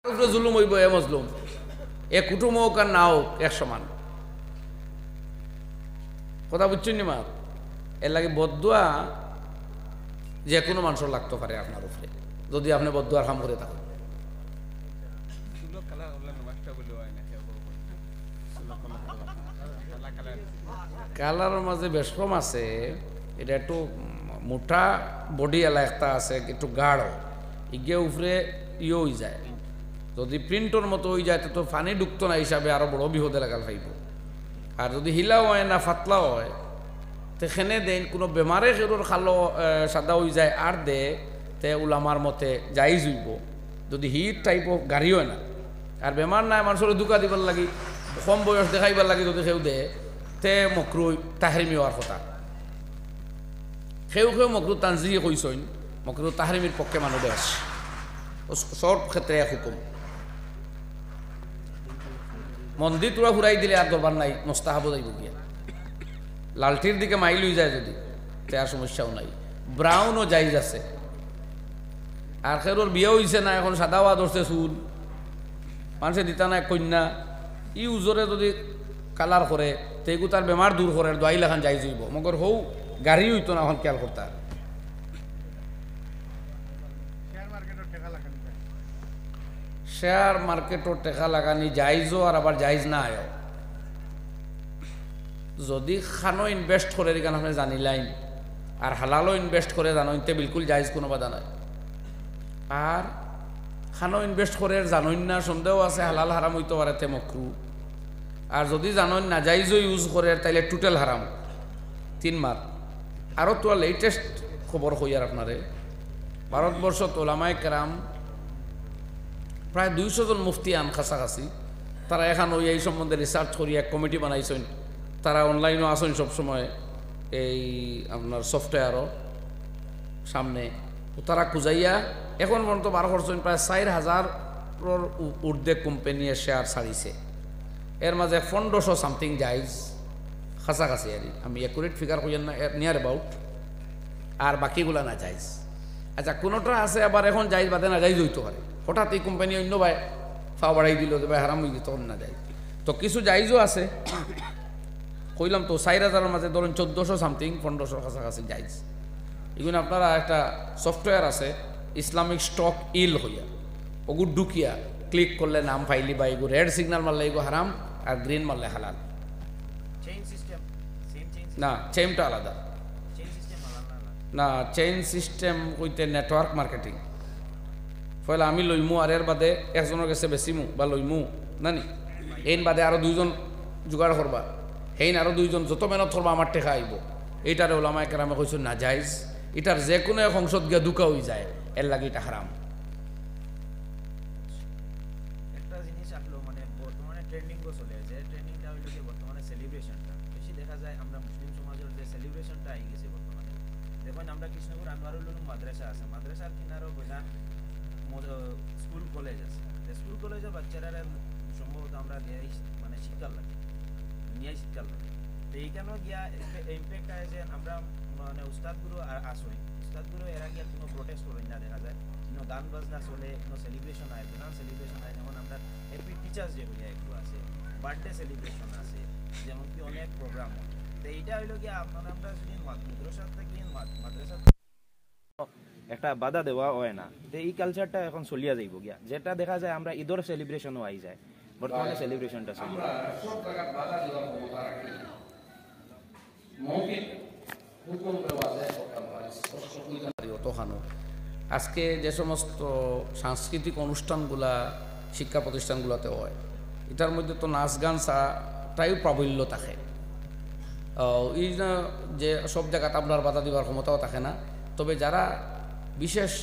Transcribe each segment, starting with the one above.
উপরে জুলুম হইব এ মজলুম, এ কুটুম হোক আর না হোক এক সমান। কথা বুঝছেন নি মা? এর লাগে বদুয়া যে কোনো মানুষের লাগতে পারে আপনার উপরে, যদি আপনি বদুয়ার কাম করে থাকেন। কালারের মাঝে বেশকম আছে, এটা একটু মোটা বডি এলা একটা আছে, একটু গাঢ়, ইগে উপরে ইয়ে হয়ে যায়। যদি প্রিন্টর মতো হয়ে যায় তো পানি ঢুকতো না হিসাবে আরো বড় বিপদে লাগাল পাইব। আর যদি হিলাও হয় না ফাতলা হয় সেখানে দেন কোনো বেমারে সেরোর খালো সাদা হয়ে যায় আর দে তে উলামার মতে যাইজ হইব, যদি হিট টাইপ অফ গাড়ি হয় না। আর বেমার নাই মানুষের দুকা দিবার লাগি, কম বয়স দেখাইবার লাগি যদি সেও দে তে মকরু তাহরিমি হওয়ার কথা। সেও মকরু তানজি কইসইন, মকরু তাহরিমির পক্ষে মানুষ বেশ সব ক্ষেত্রে এক হুকুম। মন্দির তোরা ঘুরাই দিলে আর দরবার নাই, মোস্তাহাব যাইব গিয়া। লালটির দিকে মাইল হয়ে যায় যদি, তে আর সমস্যাও নাই। ব্রাউনও জাইজ আছে। আর খেরোর বিয়ে হয়েছে না, এখন সাদা হওয়া ধরছে চুল, মানুষে দিতা না কন্যা, ই উজরে যদি কালার করে তেগু তার বেমার দূর করে দোয়াই লেখান যাইজ হইব। মগর হৌ গাড়ি হইতো না এখন খেয়াল করতা। শেয়ার মার্কেটও টেকা লাগানি যাইজও আর আবার যাইজ না আয়। যদি খানো ইনভেস্ট করে এখানে আপনি জানিলাইন, আর হালালও ইনভেস্ট করে জানোইন তে বিলকুল যাইজ কোনো বাধা নাই। আর খানো ইনভেস্ট করে জানোইন না, সন্দেহ আছে হালাল হারাম হইতে পারে তে মকরু। আর যদি জানোইন না যাইজও ইউজ করে তাইলে টোটাল হারাম 3 মাস। আরও তো লেটেস্ট খবর কই আর আপনারে, ভারতবর্ষ ওলামায়ে কেরাম প্রায় 200 জন মুফতি আন কাছাকাছি, তারা এখন ওই এই সম্বন্ধে রিসার্চ করি এক কমিটি বানাইছেন। তারা অনলাইনও আসেন সবসময়, এই আপনার সফটওয়্যারও সামনে। তারা খুঁজাইয়া এখন পর্যন্ত বার করছেন প্রায় 4000 ঊর্ধ্বে কোম্পানির শেয়ার ছাড়িছে। এর মাঝে 1500 সামথিং যাইজ কাছাকাছি, আর আমি অ্যাকুরেট ফিগার কইয়েন না, নিয়ার অ্যাবাউট। আর বাকিগুলা না যাইজ। আচ্ছা, কোনোটা আছে আবার এখন যাইজ বাদে না যাইজ হইতে পারে, হঠাৎ এই কোম্পানি অন্য ভাই ফাও বাড়াই দিল যে ভাই হারাম হয়ে গেছে, তখন না যাইজ। তো কিছু যাইজও আছে, কইলাম তো 4000-এর মাঝে ধরুন 1400 সামথিং 1500 কাছাকাছি যাইজ। এগুলো আপনারা একটা সফটওয়্যার আছে ইসলামিক স্টক ইল হইয়া, ওগু ঢুকিয়া ক্লিক করলে নাম ফাইলি বা এগু রেড সিগন্যাল মারলে এগু হারাম, আর গ্রিন মারলে হালাল। না, চেইনটা আলাদা না, চেইন সিস্টেম হইতে নেটওয়ার্ক মার্কেটিং। ফলে আমি লইমু আর এর বাদে একজনের কাছে বেচিমু বা লইমু নানি, এইন বাদে আরো 2 জন জোগাড় করবা, হেইন আরো 2 জন যত মেহনত করবা আমার টেকা আইব। এইটারে ওলামায়ে কেরামে কইছেন না যাইজ। এটার যে কোনো এক অংশত গিয়া দুকা হয়ে যায়, এর লাগে এটা হারাম। একটা জিনিস আসলো, মানে বর্তমানে ট্রেন্ডিং চলে আছে, ট্রেন্ডিংটা হইল কি বর্তমানে সেলিব্রেশনটা বেশি দেখা যায়। আমরা মুসলিম সমাজের যে সেলিব্রেশনটা আই গেছে বর্তমানে, দেখুন আমরা কৃষ্ণপুর আনোয়ারুল উলুম মাদ্রাসা আছে, মাদ্রাসার কিনারও বোঝান স্কুল কলেজ আছে। স্কুল কলেজে বাচ্চারা সম্ভবত আমরা মানে শীতকাল লাগে, দুনিয়ায় শীতকাল লাগে। তো এইখানেও গিয়া ইম্প্যাক্ট আছে যে আমরা মানে উস্তাদগুলো আসই, উস্তাদগুলো এরা গিয়া কোনো প্রোটেস্ট করেন না, দেখা যায় কোনো গান বাজনা চলে, কোনো সেলিব্রেশন হয়, প্রধান সেলিব্রেশন হয়। যেমন আমরা হ্যাপি টিচার্স ডে হইয়া একটু আছে, বার্থডে সেলিব্রেশন আছে, যেমন কি অনেক প্রোগ্রাম হয়। তো এইটা হইল গিয়া আপনারা আমরা যদি মাদ্রাসার থেকে মাদ্রাসা একটা বাধা দেওয়া হয় না, তো এই কালচারটা এখন চলিয়া যাইব গিয়া। যেটা দেখা যায় আমরা ঈদের সেলিব্রেশনও আই যায়, বর্তমানে সেলিব্রেশনটা চলে। আজকে যে সমস্ত সাংস্কৃতিক অনুষ্ঠানগুলা শিক্ষা প্রতিষ্ঠানগুলোতে হয়, এটার মধ্যে তো নাচ গান তাই প্রাবল্য থাকে। এই যে সব জায়গাতে আপনার বাধা দেওয়ার ক্ষমতাও থাকে না। তবে যারা বিশেষ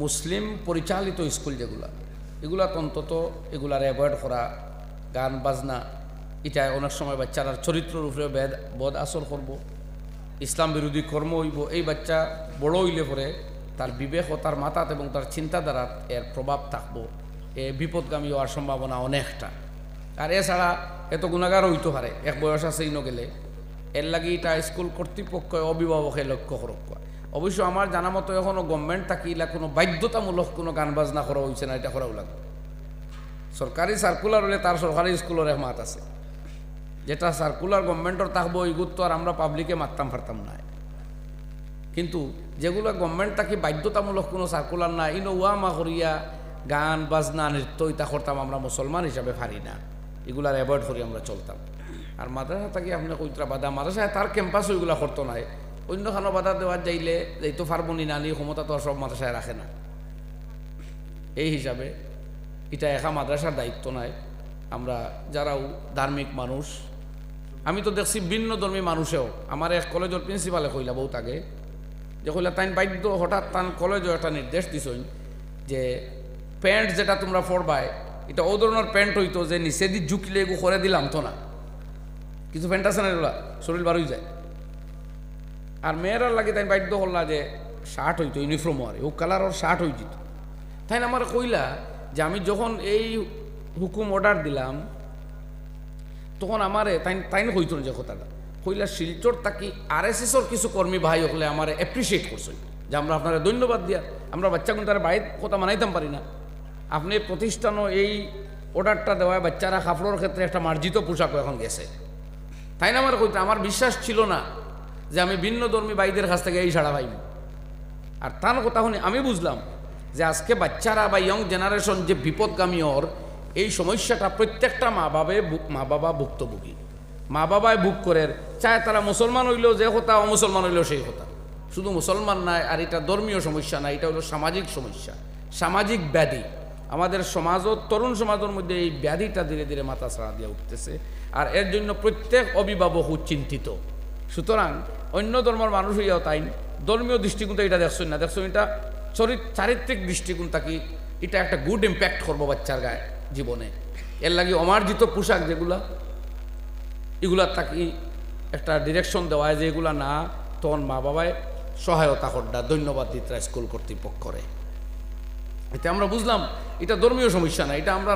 মুসলিম পরিচালিত স্কুল যেগুলা, এগুলা অন্তত এগুলার অ্যাভয়েড করা, গান বাজনা, এটা অনেক সময় বাচ্চারা চরিত্রের উপরে বদ আসর করব, ইসলাম বিরোধী কর্ম হইব। এই বাচ্চা বড় হইলে পরে তার বিবেক ও তার মাথাত এবং তার চিন্তাধারা এর প্রভাব থাকবো, এ বিপদগামী হওয়ার সম্ভাবনা অনেকটা। আর এছাড়া এত গুণাগার হইতে পারে, এক বয়স আছে ইনো গেলে। এর লাগে এটা স্কুল কর্তৃপক্ষ অভিভাবকের লক্ষ্য করক। অবশ্য আমার জানা মতো এখনও গভর্নমেন্ট থাকিলা কোনো বাধ্যতামূলক কোনো গান বাজনা করা হয়েছে না, এটা করাও লাগবে। সরকারি সার্কুলার হলে তার সরকারি স্কুলের এক মাত আছে, যেটা সার্কুলার গভর্নমেন্টর থাকবো ওইগুলো তো আর আমরা পাবলিকে মারতাম পারতাম না। কিন্তু যেগুলো গভর্নমেন্ট থাকি বাধ্যতামূলক কোনো সার্কুলার না, ইনো ওয়ামা করিয়া গান বাজনা নৃত্য ইতা করতাম আমরা মুসলমান হিসাবে পারি না, এগুলার অ্যাভয়েড করি আমরা চলতাম। আর মাদ্রাসা থাকি আপনি কইতরা বাধা, মাদ্রাসায় তার ক্যাম্পাস ওইগুলা করতো নাই, অন্যখানো বাধা দেওয়া যাইলে যেহেতু ফার্মনি নানি ক্ষমতা তো আর সব মাদ্রাসায় রাখে না। এই হিসাবে এটা একা মাদ্রাসার দায়িত্ব নয়, আমরা যারাও ধার্মিক মানুষ, আমি তো দেখছি ভিন্ন ধর্মী মানুষেও, আমার এক কলেজের প্রিন্সিপালে কইলা বহুত আগে যে কইলা তাই বাধ্য হঠাৎ তান কলেজও একটা নির্দেশ দিছই যে প্যান্ট যেটা তোমরা পরবায় এটা ও ধরনের প্যান্ট হইতো যে নিচে দিয়ে ঝুঁকলে এগু করে দিলাম তো না, কিছু প্যান্ট আছে না এগুলা শরীর বারোই যায়। আর মেয়েরার লাগে তাই বাধ্য করলা যে শার্ট হইতো ইউনিফর্ম, আর ও কালার শার্ট হয়ে যেত। তাই আমার কইলা যে আমি যখন এই হুকুম অর্ডার দিলাম তখন আমারে তাই হইতো না যে কথাটা কইলা শিলচর তাকি RSSর কিছু কর্মী ভাই হলে আমার অ্যাপ্রিসিয়েট করছে যে আমরা আপনারা ধন্যবাদ দিয়া আমরা বাচ্চাগুলো তারা বাইরে কথা মানাইতাম পারি না, আপনি প্রতিষ্ঠানও এই অর্ডারটা দেওয়ায় বাচ্চারা কাপড়ের ক্ষেত্রে একটা মার্জিত পোশাক এখন গেছে। তাই না আমার কইতে আমার বিশ্বাস ছিল না যে আমি ভিন্ন ধর্মী ভাইদের কাছ থেকে এই সাড়া পাইব। আর তার কথা শুনে আমি বুঝলাম যে আজকে বাচ্চারা বা ইয়ং জেনারেশন যে বিপদগামী ওর এই সমস্যাটা প্রত্যেকটা মা বাবা ভুক্তভোগী, মা বাবায় বুক করে, চায় তারা মুসলমান হইলেও যে কথা, অমুসলমান হইলেও সেই কথা। শুধু মুসলমান নাই, আর এটা ধর্মীয় সমস্যা না, এটা হলো সামাজিক সমস্যা, সামাজিক ব্যাধি। আমাদের সমাজও তরুণ সমাজের মধ্যে এই ব্যাধিটা ধীরে ধীরে মাথা ছাড়া দিয়ে উঠতেছে, আর এর জন্য প্রত্যেক অভিভাবক চিন্তিত। সুতরাং অন্য ধর্মের মানুষ হইয়াও তাই ধর্মীয় দৃষ্টিকোণটা এটা দেখছেন না, দেখছেন এটা চারিত্রিক দৃষ্টিকোণ থাকি এটা একটা গুড ইম্প্যাক্ট করবো বাচ্চার গায়ে জীবনে। এর লাগে অমার্জিত পোশাক যেগুলা এগুলার থাকি একটা ডিরেকশন দেওয়া যে এগুলা না, তখন মা বাবায় সহায়তা করডা ধন্যবাদ দিতে স্কুল কর্তৃপক্ষরে। এতে আমরা বুঝলাম এটা ধর্মীয় সমস্যা না, এটা আমরা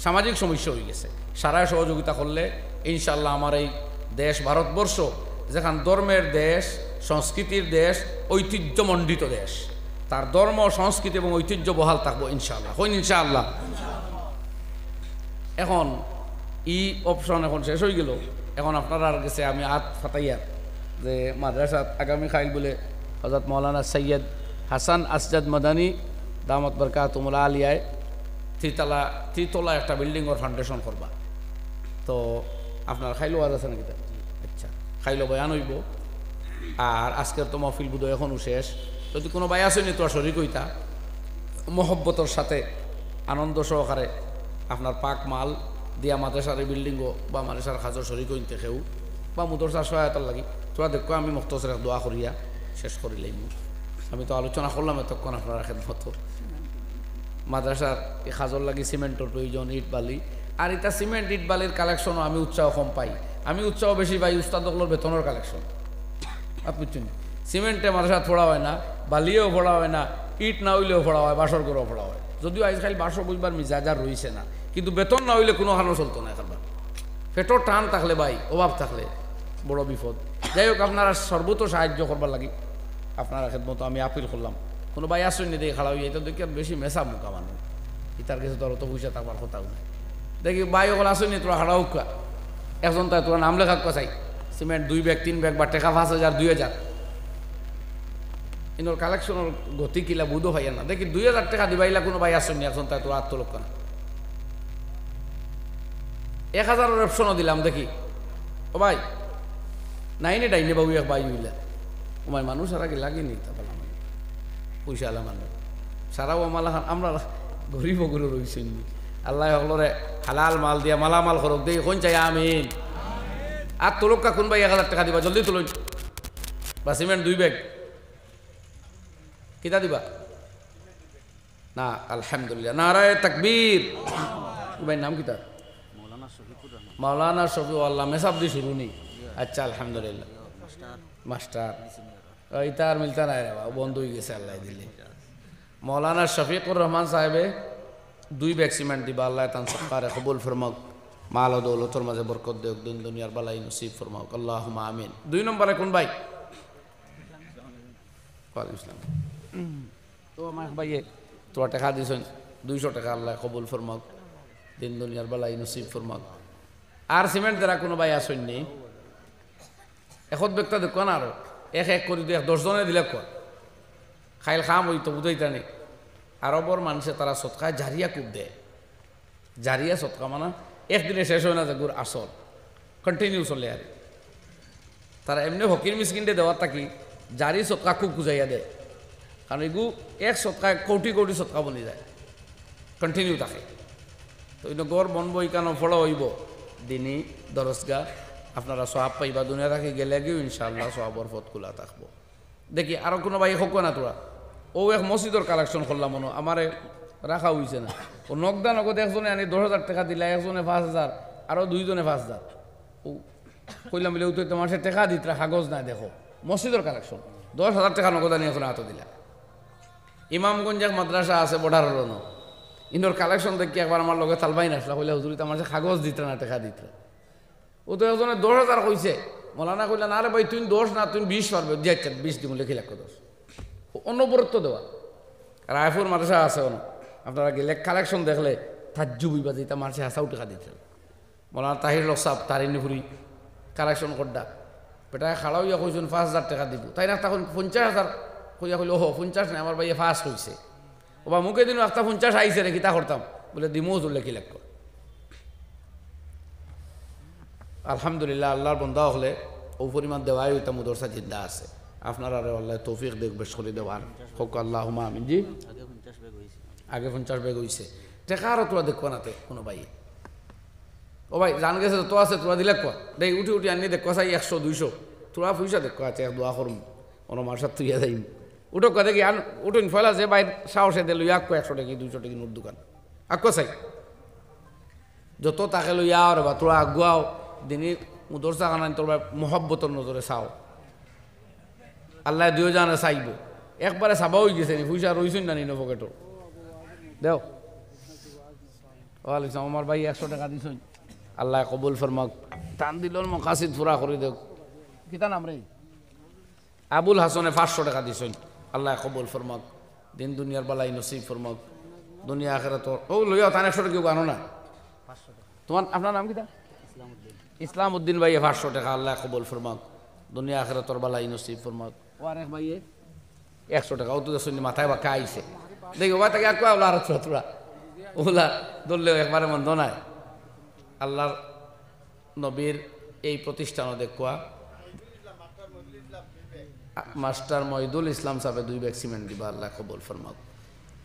সামাজিক সমস্যা হয়ে গেছে। সারায় সহযোগিতা করলে ইনশাল্লাহ আমার এই দেশ ভারতবর্ষ যেখান ধর্মের দেশ, সংস্কৃতির দেশ, ঐতিহ্যমণ্ডিত দেশ, তার ধর্ম সংস্কৃতি এবং ঐতিহ্য বহাল থাকবো ইনশাআল্লাহ, হইন ইনশাআল্লাহ। এখন অপশন এখন শেষ হয়ে গেল, এখন আপনারা আর গেছে আমি ফাতাইয়া যে মাদ্রাসাত আগামী খাইল বলে হযরত মৌলানা সৈয়দ হাসান আসজাদ মাদানী দামত বরকাতুল আলিয়ায় ত্রিতলা একটা বিল্ডিংয়ের ফাউন্ডেশন করবা। তো আপনার খাইলো আজ আছে নাকি? আচ্ছা, খাইলো বয়ান হইব। আর আজকের তো মহফিল বুধ এখনও শেষ, যদি কোনো ভাই আসেনি তো শরীর হইতা মহব্বতর সাথে আনন্দ সহকারে আপনার পাক মাল দিয়া মাদ্রাসার বিল্ডিংও বা মাদ্রাসার খাজর শরীর হইতে কেউ বা মুদরসার সহায়তার লাগি তোরা দেখো আমি মুক্তসরে দোয়া করিয়া শেষ করিলেই। আমি তো আলোচনা করলাম এতক্ষণ আপনারা খেদমত। মাদ্রাসার এই খাজর লাগি সিমেন্টের প্রয়োজন, ইট বালি, আর এটা সিমেন্ট ইট বালির কালেকশনও আমি উৎসাহ কম পাই, আমি উৎসাহ বেশি পাই উস্তাদগুলোর বেতনের কালেকশন। আপনি সিমেন্টে মাদ্রাসা ফোড়া হয় না, বালিও ফোড়া হয় না, ইট না হইলেও ফোড়া হয়, বাসর করেও ফোড়া হয়। যদিও আজকাল বাসর বুঝবার মিজাজার রয়েছে না, কিন্তু বেতন না হইলে কোনো হানো চলতো না। এখন পেটর টান থাকলে ভাই, অভাব থাকলে বড় বিপদ। যাই হোক, আপনারা সর্বত সাহায্য করবার লাগি আপনারা খেদমতো আমি আপিল করলাম। কোনো ভাই আসেননি দেখে খাড়া হইয়া, এটা দেখি বেশি মেসা মুখা মানুষ, ইতার কাছে তোর অত পয়সা থাকবার কথাও নাই। দেখি ভাই ওগুলো আসেননি তোরা খাড়া হোকা, একজন তাই তোরা নাম লেখা চাই, সিমেন্ট 2 ব্যাগ 3 ব্যাগ বা টাকা 5,000 2,000 ইনোর কালেকশনের গতি কিলা বুধও ভাইয়া না। দেখি 2,000 টাকা দিবাইলা কোনো ভাই আসেননি, একজন তাই তোরা আত্মলক্ষ না। 1,000 অপশনও দিলাম, দেখি ও ভাই নাইনে ডাইনে বাবু এক ভাই হইলা ও ভাই মানুষ আর আগে লাগেনি তা বললাম পয়সা আলা মানুষ সারাও মালা আমরা গরিব গরু রয়েছেন। আল্লাহ হলরে হালাল মাল দিয়া মালামাল করক দেখি কোন চাই আমিন। আর তোলকা কোন ভাই 1,000 টাকা দিবা, জলদি তুলুন। বা সিমেন্ট 2 ব্যাগ কিতা দিবা না? আলহামদুলিল্লাহ, নারায়ে তাকবীর। ভাই নাম কিতা? মৌলানা শফি আল্লাহ মেসাব দি শুরু নি। আচ্ছা, আলহামদুলিল্লাহ মাস্টার ইতা আর মিলতা নাই রে, বন্ধ হয়ে গেছে আল্লাহ দিলে। মৌলানা শফিকুর রহমান সাহেবে 2 ব্যাগ সিমেন্ট দিবা। আল্লাহ তান সরকারে কবুল ফরমাক, মাল ও দৌলতর মাঝে বরকত দেওক, দিন দুনিয়ার বালাই নসিব ফরমাক, আল্লাহুম্মা আমিন। 2 নম্বরে কোন ভাই? ওয়ালাইকুম আসসালাম। তো আমার ভাইয়ে তোরা টাকা দিয়েছেন 200 টাকা, আল্লাহ কবুল ফরমাক, দিন দুনিয়ার বেলায় নসিব ফরমাক। আর সিমেন্ট দ্বারা কোনো ভাই আসেন নি এখন ব্যক্তি দেখো না, আরো এক এক করে দিয়ে 10 জনে দিলে কর খাইল খাম হইতো বুঝাইতা নেই। আরবর মানুষে তারা সৎকায় জারিয়া খুব দেয়। জারিয়া সৎকা মানে একদিনে শেষ হয় না, যে গুড় আসল কন্টিনিউ চলে আর তারা এমনি হকির মিসকিনটে দেওয়ার থাকি জারি সৎকা খুব বুঝাইয়া দেয়, কারণ এগু এক সৎকায় কোটি কোটি সৎকা বনি যায়, কন্টিনিউ থাকে। তো এই গড় বনব ইকানো ফলো হইব দিনই দরজগা আপনারা সব পাইবা, দুনিয়া থাকি গেলে গিয়েও ইনশাআল্লাহ সবর পথ খোলা থাকবো। দেখি আরও কোনো ভাই হোক না তোরা ও এক মসজিদের কালেকশন করলাম মনো আমারে রাখা হয়েছে না, ও নগদা নগদ একজনে আনি 10,000 টাকা দিলা, একজনে 5,000, আরও 2 জনে 5,000। ও কইলাম বলে তো তোমার সে টাকা দিতরা কাগজ নাই, দেখো মসজিদের কালেকশন 10,000 টাকা নগদ আনি এখন হাতে দিলা। ইমামগঞ্জ এক মাদ্রাসা আছে বর্ডারের ন, ইন্দোর কালেকশন দেখি একবার আমার লগে তালবাই নাসলা, কইলা হুজুরি তো আমার সে কাগজ দিতরা না টাকা দিতরা। ও তো একজনে 10,000 কইছে, মৌলানা কইলা না রে ভাই তুমি 10 না তুমি 20 পারবে, যে 20 দিব লেখি লাখ 10 অনবরত্ব দেওয়া। রায়পুর মাদ্রাসা আছে অন, আপনারা গেলে কালেকশন দেখলে তাজ্জুবই বাজি তা মারছে হাসাও টাকা দিতে। মৌলানা তাহির লসাব তারিনি ফুরি কালেকশন করডা বেটায় খাড়াও ইয়া কইছেন 5,000 টাকা দিব, তাই না তখন 50,000 কইয়া কইল ওহ 50 নাই আমার ভাইয়া ফার্স্ট হয়েছে, ও বা মুখে দিন একটা 50 আইসে রে কিতা করতাম বলে দিমো হুজুর লেখি লাগ। আলহামদুলিল্লাহ আল্লাহর বন্ধা হলে ও পরিমাণ দেওয়াই ওইটা মুদরসা জিন্দা আছে। আপনারা আল্লাহ তৌফিক দেখ বেশ করে দেওয়ার হোক আল্লাহুম্মা আমিন। জি আগে 50 ব্যাগ হয়েছে টেকা, আরও তোরা দেখবো না তে কোনো ভাই। ও ভাই জান গেছে তো আছে তোরা দিলে ক দেখ উঠি উঠি আনি দেখো চাই 100 200 তোরা পয়সা দেখো আছে এক দোয়া করুন অন্য মার্সার তুইয়া যাই উঠো ক দেখি আন উঠুন ফেলা যে ভাই সাহসে দিল আক 100 টাকি 200 টাকি নোট দোকান আক চাই যত তাকে লইয়া আর বা তোরা আগুয়াও দিনই মুদরসা খানান তোর মহব্বতর নজরে চাও, আল্লাহ দুই জানে চাইব। একবারে চাবা হয়ে গেছে নি পয়সা রইছুন না নিন পকেটও দেও। ওয়ালাইকুম আমার ভাই 100 টাকা দিছুন, আল্লাহ কবুল ফরমাক, টান দিল মকাসিদ পুরা করে দেখ। কিতা নাম রে? আবুল হাসনে 500 টাকা দিছুন, আল্লাহ কবুল ফরমাক, দিন দুনিয়ার বালাই নসিব ফরমাক, দুনিয়া আখিরাত। ও লইয়া তান 100 টাকা কেউ আনো না, তোমার আপনার নাম কিতা? ইসলাম উদ্দিন ভাই 500 টাকা, আল্লাহ কবুল ফরমাক, দুনিয়া আখিরাতর বালাই নসিব ফরমাক। ও আরেক ভাই 100 টাকা, ও তো শুনি মাথায় বাঁকা আইছে দেখি ওবা তাকে একবার ওলা আর তোরা ওলা ধরলেও একবারে মন্দ নাই। আল্লাহর নবীর এই প্রতিষ্ঠানও দেখুয়া মাস্টার মহিদুল ইসলাম সাহেব 2 ব্যাগ সিমেন্ট দিবা, আল্লাহ কবুল ফরমাক,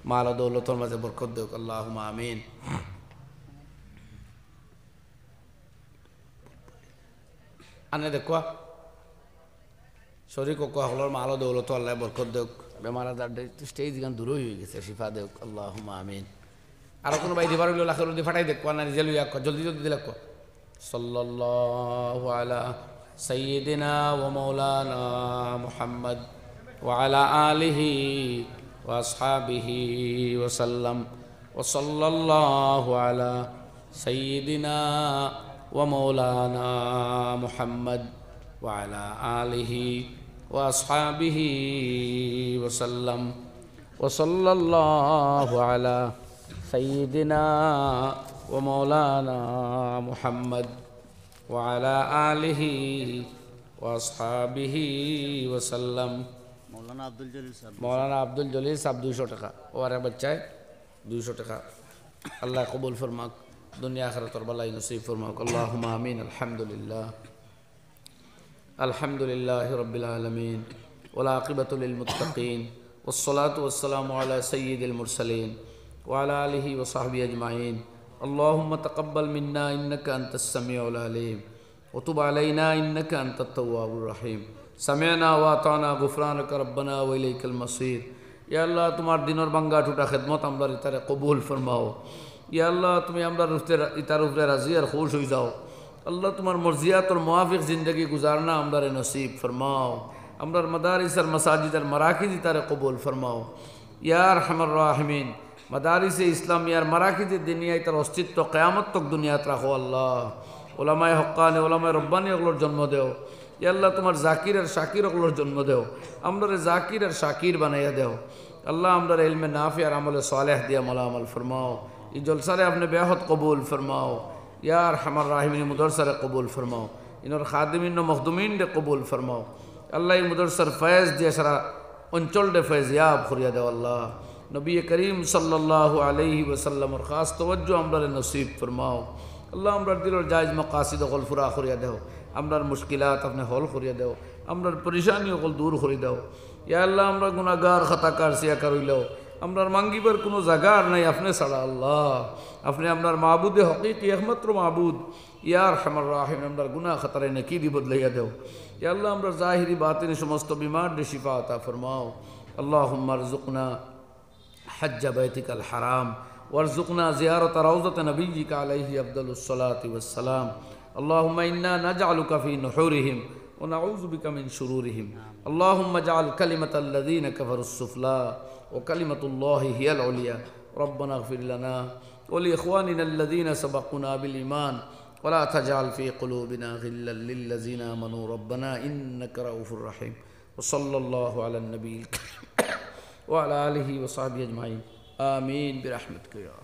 মাল ও দৌলতর মাঝে বরকত দেখ, আল্লাহুম্মা আমিন। আনে দেখুয়া শরীর কোয়া হলোর মাল ও দৌলত আল্লাহ বরকত দেখ, বেমার আজার স্টেজ গান দূর হয়ে গেছে, শিফা দেখ, আল্লাহুম্মা আমিন। আরো কোনো ভাই দিবার হইল লাখের দিয়ে ফাটাই দেখ না নিজে লইয়া জলদি জলদি দিলে ক সাল্লাল্লাহু আলা সাইয়্যিদিনা ওয়া মাওলানা মুহাম্মদ ওয়া আলা আলিহি ওয়া আসহাবিহি ওয়া সাল্লাম ওয়া সাল্লাল্লাহু আলা সাইয়্যিদিনা ওয়া মাওলানা মুহাম্মদ ওয়া আলা আলিহি ওয়া আসহাবিহি ওয়া সাল্লাম ওয়া সাল্লাল্লাহু আলা সাইয়্যিদিনা ওয়া মাওলানা মুহাম্মদ ওয়া আলা আলিহি ওয়া আসহাবিহি ওয়া সাল্লাম। মৌলানা আব্দুল জলিল সাহেব 200 টাকা, ও আরে বাচ্চায় 200 টাকা, আল্লাহ কবুল ফরমাক, দুনিয়া আখিরাতের বালাই নসিব ফরমাক, আল্লাহুম্মা আমিন। আলহামদুলিল্লাহ আলহামদুলিল্লাহি রাব্বিল আলামিন ওয়াল আকিবাতু লিল মুত্তাকিন ওয়াস সালাতু ওয়াস সালামু আলা সাইয়্যিদিল মুরসালিন ওয়া আলা আলিহি ওয়া সাহবিহি আজমাইন। আল্লাহুম্মা তাকাব্বাল মিন্না ইন্নাকা আনতাস সামিউল আলিম ওয়া তুব আলাইনা ইন্নাকা আনতাত তাওয়াবুর রহিম। সামি'না ওয়া আতানা গুফরানাকা রব্বানা ওয়া ইলাইকাল মাসির। ইয়া আল্লাহ তোমার দিনের বাঙ্গা টুটা খেদমত আমরা ইতারে কবুল ফরমাও। ইয়া আল্লাহ তুমি আমরা ইতার উপরে রাজি আর খুশ হয়ে যাও। আল্লাহ তোমার মর্জিয়াতর মুআফিক জিন্দগি গুজারনা আমরা নসিব ফরমাও। আমরা মাদারিস আর মাসাজিদ আর মারাকিজ ইতারে কবুল ফরমাও। ইয়া আরহামার রাহিমিন মাদারিস ইসলামিয়ার মারাকিজ দুনিয়ায় তার অস্তিত্ব কিয়ামত তক দুনিয়াত রাখো। আল্লাহ ওলামায়ে হক্কানি ওলামায়ে রব্বানি এগুলোর জন্ম দেও। ইয়া আল্লাহ তোমার জাকির আর শাকির ওগুলোর জন্ম দেও, আমরা জাকির আর শাকির বানাইয়া দেও। আল্লাহ আমরা ইলমে নাফি আর আমলে সালেহ দিয়া মালামাল ফরমাও। এই জলসারে আপনি বেহদ কবুল ফরমাও। ইয়ার হামার রাহিমিন মুদরসারে কবুল ফরমাও, ইনর খাদিমিন মখদুমিন ডে কবুল ফরমাও। আল্লাহ এই মুদরসার ফয়েজ দিয়ে সারা অঞ্চল ডে ফয়েজিয়াব করিয়া দেও। আল্লাহ নবী করিম সাল্লাল্লাহু আলাইহি ওয়াসাল্লামর খাস তওয়াজ্জু আমরা নসিব ফরমাও। আল্লাহ আমরা দিলর জায়েজ মাকাসিদ ওগুল ফুরা করিয়া দেও, আমরার মুশকিলাত আপনি হল করিয়া দেও, আমরার পরেশানি ওগুল দূর করে দাও। ইয়া আল্লাহ আমরা গুনাহগার খাতাকার সিয়াকার হইলেও আমরার মাঙ্গিবার কোনো জায়গার নাই আপনি ছাড়া। আল্লাহ আপনি আপনার মাহবুদে হকিকি একমাত্র মাহবুদ। ইয়ার হামার রাহিম আমরার গুনাহ খাতারে নেকি দি বদলাইয়া দেও। ইয়া আল্লাহ আমরা জাহিরি বাতিনি সমস্ত বিমার দে শিফা আতা ফরমাও। আল্লাহুম্মা রযুকনা হজ্জ বাইতিকাল হারাম ওয়ারযুকনা জিয়ারত রাউযাত নবিয়্যিকা আলাইহি আফদালুস সালাতি ওয়াস সালাম। আল্লাহুম্মা ইন্না নাজআলুকা ফি নুহুরিহিম ওয়া নাউযু বিকা মিন শুরুরিহিম। আল্লাহুম্মা জাআল কালিমাতাল লাযিনা কাফারুস সুফলা ওয়া কালিমাতুল্লাহি হিয়াল উলিয়া। রব্বানা ইগফির লানা ওয়া লিইখওয়ানিনা আল্লাযিনা সাবাকুনা বিল ঈমান ওয়া লা তাজআল ফি কুলুবিনা গিল্লাল লিল লাযিনা আমানু রব্বানা ইন্নাকা রাউফুর রাহিম। ওয়া সাল্লাল্লাহু আলান নবিয়্যিল কারীম ওয়া আলা আলিহি ওয়া সাহবিহি আজমাইন। আমিন বিরহমাতিকা ইয়া